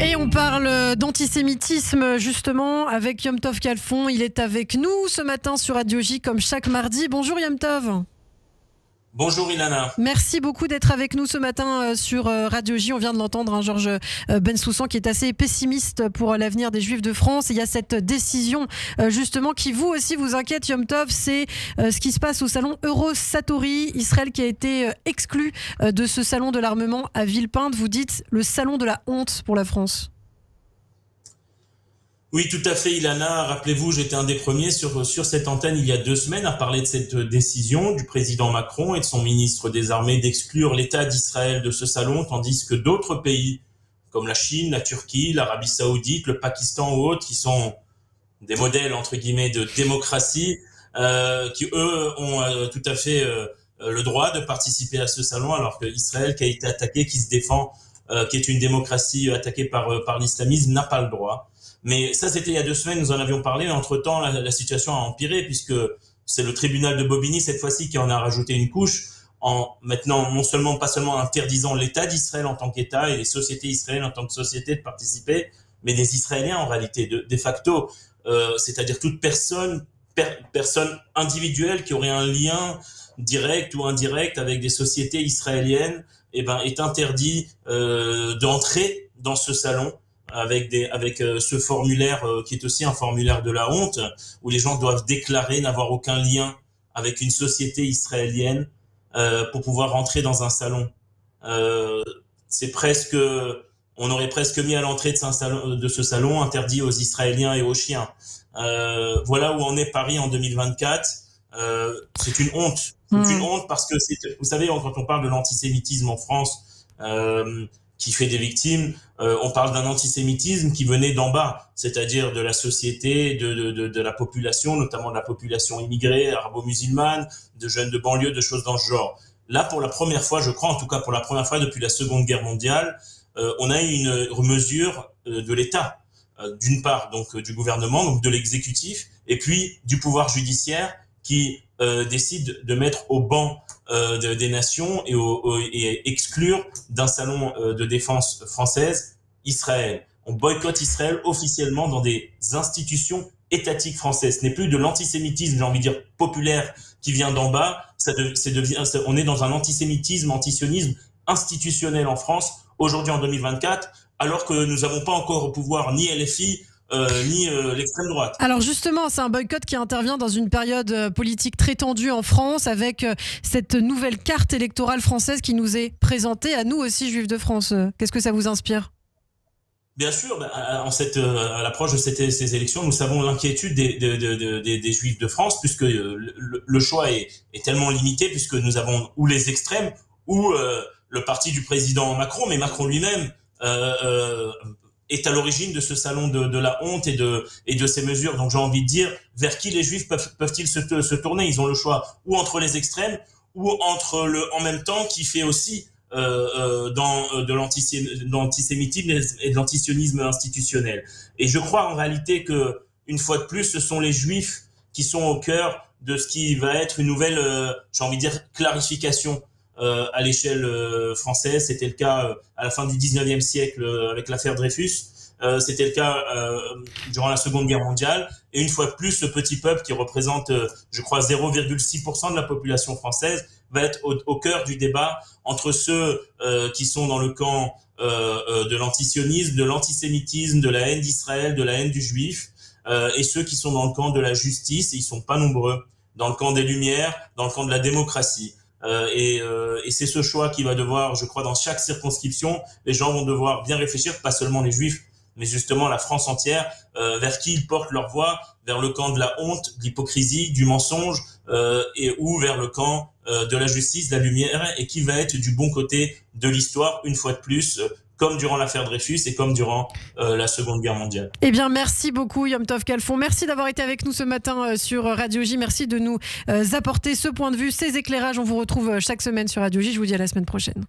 Et on parle d'antisémitisme justement avec Yom Tov Khalfon. Il est avec nous ce matin sur Radio J comme chaque mardi. Bonjour Yom Tov. Bonjour Ilana. Merci beaucoup d'être avec nous ce matin sur Radio J. On vient de l'entendre, Georges Bensoussan, qui est assez pessimiste pour l'avenir des Juifs de France. Et il y a cette décision justement qui vous aussi vous inquiète, Yom Tov. C'est ce qui se passe au salon Eurosatory. Israël qui a été exclu de ce salon de l'armement à Villepinte. Vous dites le salon de la honte pour la France. Oui, tout à fait, Ilana. Rappelez-vous, j'étais un des premiers sur cette antenne il y a 2 semaines à parler de cette décision du président Macron et de son ministre des Armées d'exclure l'État d'Israël de ce salon, tandis que d'autres pays, comme la Chine, la Turquie, l'Arabie Saoudite, le Pakistan ou autres, qui sont des modèles, entre guillemets, de démocratie, qui, eux, ont tout à fait le droit de participer à ce salon, alors que Israël, qui a été attaqué, qui se défend, qui est une démocratie attaquée par l'islamisme, n'a pas le droit. Mais ça, c'était il y a 2 semaines, nous en avions parlé. Entre-temps, la situation a empiré puisque c'est le tribunal de Bobigny, cette fois-ci, qui en a rajouté une couche en maintenant, pas seulement interdisant l'État d'Israël en tant qu'État et les sociétés israéliennes en tant que société de participer, mais des Israéliens en réalité, de facto. C'est-à-dire toute personne individuelle qui aurait un lien direct ou indirect avec des sociétés israéliennes, est interdit d'entrer dans ce salon avec ce formulaire qui est aussi un formulaire de la honte, où les gens doivent déclarer n'avoir aucun lien avec une société israélienne pour pouvoir rentrer dans un salon. On aurait presque mis à l'entrée de ce salon interdit aux Israéliens et aux chiens. Voilà où en est Paris en 2024. C'est une honte. C'est une honte parce que vous savez, quand on parle de l'antisémitisme en France, qui fait des victimes, on parle d'un antisémitisme qui venait d'en bas, c'est-à-dire de la société, de la population, notamment de la population immigrée, arabo-musulmane, de jeunes de banlieue, de choses dans ce genre. Là, pour la première fois, je crois, en tout cas pour la première fois depuis la Seconde Guerre mondiale, on a une mesure de l'État, d'une part donc du gouvernement, donc de l'exécutif, et puis du pouvoir judiciaire qui décide de mettre au banc des nations et exclure d'un salon de défense française Israël. On boycotte Israël officiellement dans des institutions étatiques françaises. Ce n'est plus de l'antisémitisme, j'ai envie de dire, populaire qui vient d'en bas. On est dans un antisémitisme, antisionisme institutionnel en France, aujourd'hui en 2024, alors que nous n'avons pas encore au pouvoir ni LFI, ni l'extrême droite. Alors justement, c'est un boycott qui intervient dans une période politique très tendue en France avec cette nouvelle carte électorale française qui nous est présentée à nous aussi, Juifs de France. Qu'est-ce que ça vous inspire ? Bien sûr, à l'approche de ces élections, nous savons l'inquiétude des Juifs de France, puisque le choix est tellement limité, puisque nous avons ou les extrêmes ou le parti du président Macron, mais Macron lui-même est à l'origine de ce salon de la honte et de ces mesures. Donc j'ai envie de dire, vers qui les Juifs peuvent-ils se tourner ? Ils ont le choix ou entre les extrêmes ou entre en même temps qui fait aussi de l'antisémitisme et de l'antisionisme institutionnel. Et je crois en réalité que, une fois de plus, ce sont les Juifs qui sont au cœur de ce qui va être une nouvelle, j'ai envie de dire, clarification à l'échelle française. C'était le cas à la fin du 19e siècle avec l'affaire Dreyfus. C'était le cas durant la Seconde Guerre mondiale. Et une fois de plus, ce petit peuple qui représente, je crois, 0,6% de la population française va être au cœur du débat entre ceux qui sont dans le camp de l'antisionisme, de l'antisémitisme, de la haine d'Israël, de la haine du juif, et ceux qui sont dans le camp de la justice, et ils sont pas nombreux, dans le camp des Lumières, dans le camp de la démocratie. Et c'est ce choix qui va devoir, je crois, dans chaque circonscription, les gens vont devoir bien réfléchir, pas seulement les Juifs, mais justement la France entière, vers qui ils portent leur voix, vers le camp de la honte, de l'hypocrisie, du mensonge, ou vers le camp de la justice, de la lumière, et qui va être du bon côté de l'histoire, une fois de plus, comme durant l'affaire Dreyfus et comme durant la Seconde Guerre mondiale. Eh bien, merci beaucoup Yom Tov Khalfon. Merci d'avoir été avec nous ce matin sur Radio J. Merci de nous apporter ce point de vue, ces éclairages. On vous retrouve chaque semaine sur Radio J. Je vous dis à la semaine prochaine.